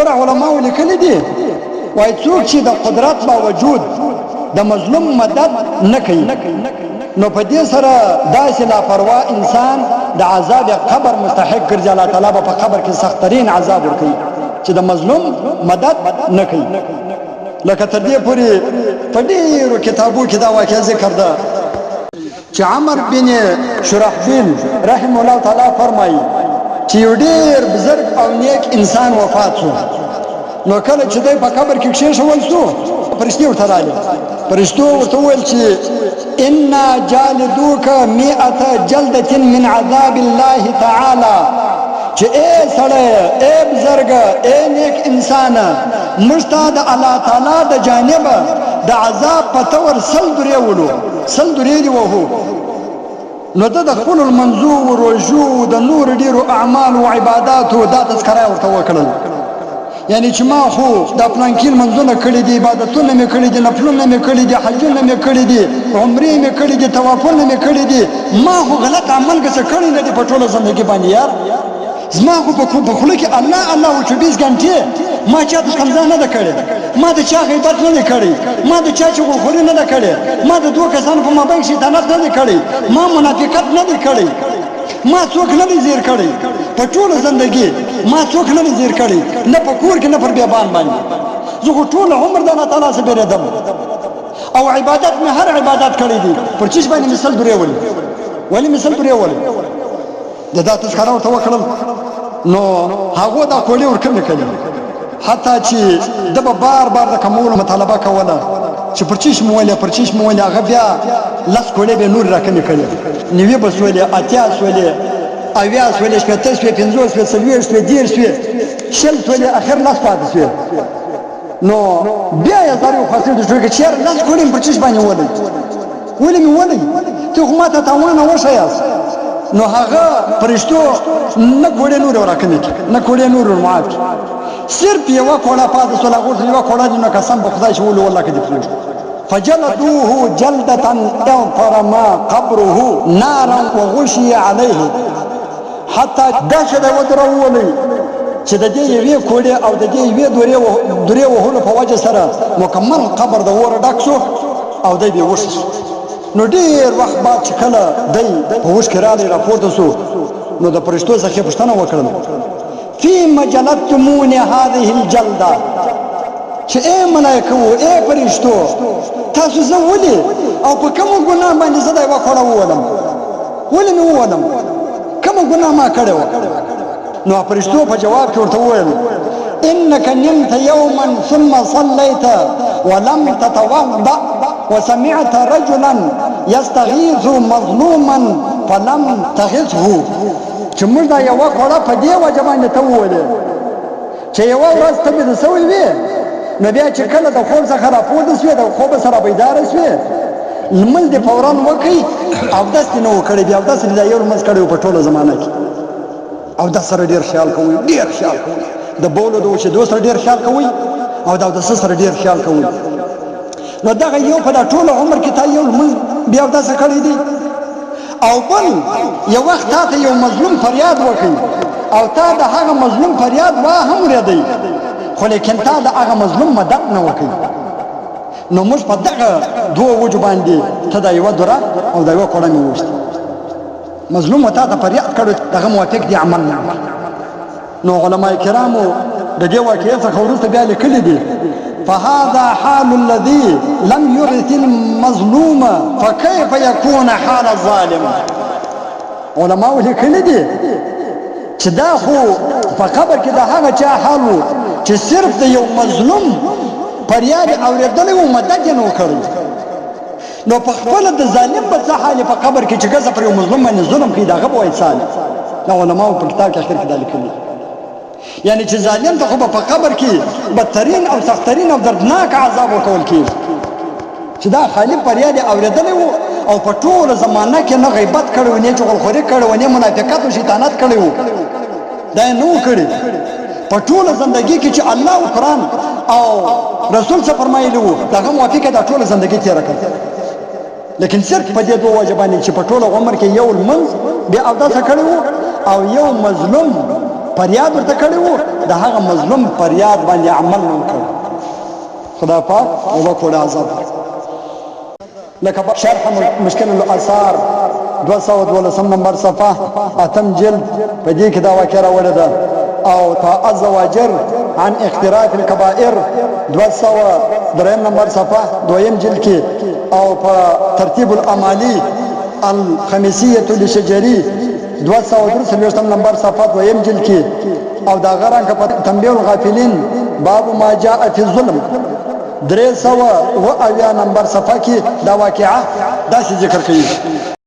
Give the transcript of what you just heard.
ګوره علماو لیکلي دي وایي څوک چې د قدرت باوجود د مظلوم مدد نه کوي نو په دې سره داسې لاپروا انسان د عذاب قبر مستحق ګرځي. الله تعالی به په قبر کې سختترین عذاب ورکوي چې د مظلوم مدد نه کوي. لکه تر دې پورې په ډېرو کتابو کې دا واقعه ذکر ده چې عمر بن شرحبیل رحمه الله تعالی فرمایي چې یو ډېر بزرګ او نیک انسان وفات شو. نو کله چې دی په قبر کې کښېښول شو فرشتې ورته راغلې. فرشتو ورته وویل چې انا جالدوک 100 جلدة من عذاب الله تعالی چې اے سړی اے بزرګه اے نیک انسانه موږ ته د الله تعالی د جانبه د عذاب په تور 100 درې ولو 100 درې دي وهو. نو د خپل المنظور او رجوع د نور ډیرو اعمال او عبادت او د تذکرې ورته وکړل. یعنی چې ما خو د پلانکین منځونه کړی دي، عبادتونه مې کړی دي، نفلونه مې کړی دي، حجونه مې کړی دي، عمرې مې کړی دي، طوافونه مې کړی دي، ما خو غلط عمل څه کړی نه دي په ټوله زندګي باندې یار. زما خو په خوله کې الله الله او 24 غنټې ما چاته ښکنځا نه ده کړې، ما د چا غیبت نه دی کړی، ما د چا چغلخوري نه ده کړې، ما د دوه کسانو په مابین شیطانت نه دی کړی، ما منافقت نه دی کړی، ما څوک نه دی زیر کړی په ټوله زندګي، ما څوک نه دی زیر کړی نه په کور کې نه پر بیابان باندې. زه خو ټول عمر د الله تعالی څخه بیریدم او عبادت مې هر عبادت کړی دي. پر چیز باندې مثال درې ولې مثال درې ولې د دا تذکره ورته وکړل. نو هغه دا کولی ورکړل کړي حتی چې د بار د کومولو مطالبه کوله چې پرچیش مولې هغه بیا لاس کولی به نور راکمې کړي، نیوي به سولې، اتیا سولې، اویا سولې، شپېته سولې، 50 سولې، 40 سولې، 10 سولې، 100 سولې، اخر لاس پاتې سولې. نو بیا یې زاري خاصه د شوګه چیر لاس کولی پرچیش باندې ولې مې ته خو ماته تاوانه وشایاست. نو هغه فرشتو نه کوړې نور راکمې نه کوړې نور معاف صرف یو کوړه پاتې سول. هغه یو کوړه دې نو قسم په خدای شو والله کې دې فجلدوه جلدة انفر ما قبره نارا وغشي عليه حتى دشد ودرولي چې د دې یوې کوړې او د دې یوې درې وهلو په وجه سره مکمل قبر د اور ډک شو او دی به وشي. نو ډیر وخت بعد چې کله دی په وش کې راغلی راپورته سو نو د فرشتو څخه پوښتنه وکړل فيما جلدتموني هذه الجلده چې اے ملائکه او اے فرشتو تاسو زه ولې او په کوم ګناه باندې زه دا وکړم ولې مې وولم کوم ګناه ما کړو. نو فرشتو په جواب کې ورته وویل انك نمت يوما ثم صليت ولم تتوضا وسمعت رجلا يستغيث مظلوما فلم تغثه. چې موږ دا یو کوړه په دې وجه باندې ته وولې چې یو ورځ ته دې سوي وي نو بیا چې کله د خوب څخه راپورته شوې د خوب سره بیدار شوې لمل دې فوران وکړي او داسې نه وکړي بیا داسې دا یو لمس کړي په ټوله زمانه کې او دا سره ډیر خیال کوي د بولو د وشدو سره ډیر خیال کوي او دا د سره ډیر خیال کوي. نو دغه یو په دا ټول عمر کې تا یو بیا داسې کړی دی او بل یو وخت ته یو مظلوم فریاد وکړي او تا د هغه مظلوم فریاد وا هم ورېدی خو لیکن تا د هغه مظلوم مدد نه وکړي. نو موږ په دغه دوه وجو باندې ته دا یو دره او دا یو کوړه مې وشته مظلوم وتا ته فریاد کړو دغه موافق دی عمل نه. نو علماء کرامو د دې واقعې څخه وروسته بیا لیکلي دي فهذا حال الذي لم يرث المظلوم فكيف يكون حال الظالم. علماء لیکلي دي چې دا خو په قبر کې د هغه چا حال و چې صرف د یو مظلوم فریاد اورېدلی و مدد یې نه وکړی. نو په خپله د ظالم په څه حال په قبر کې چې ګزه پر یو مظلوم باندې ظلم کوي د هغه به وایي څه دا علماو په کتاب کې اخر کې دا لیکلي یعنی چې ظالم ته خو په قبر کې بدترین او سخترین او دردناک عذاب ورکول کېږي چې دا خالي فریاد یې اورېدلی و او په ټوله زمانه کې نه غیبت کړی و نه چغلخوري کړی و نه منافقت او شیطانت کړی و دا یې نه و کړی. په ټوله زندګي کې چې الله او قرآن او رسول څه فرمایلي وو دغه موافقه دا ټوله زندګي تېره کړه. لیکن صرف په دې دوه وجه باندې چې په ټوله عمر کې یو لمونځ بیا اوداسه کړی و او یو مظلوم فریاد ورته کړی وو د هغه مظلوم فریاد باندې عمل نه وکړ خدای پاک وبکړ عذاب لکه شرح مشکل الاثار 212 نمبر صفحه اتم جلد په دې کې دا واقعه راوړې ده او تعز وجر عن اقتراف الكبائر 203 نمبر صفحه دویم جلد کې او په ترتیب الامالي الخميسيه للشجري 233 نمبر صفحه دویم جلد کې او دا غران په تنبيه الغافلين باب ما جاء في الظلم 300 نمبر صفحه کې دا واقعه دا ذکر کړي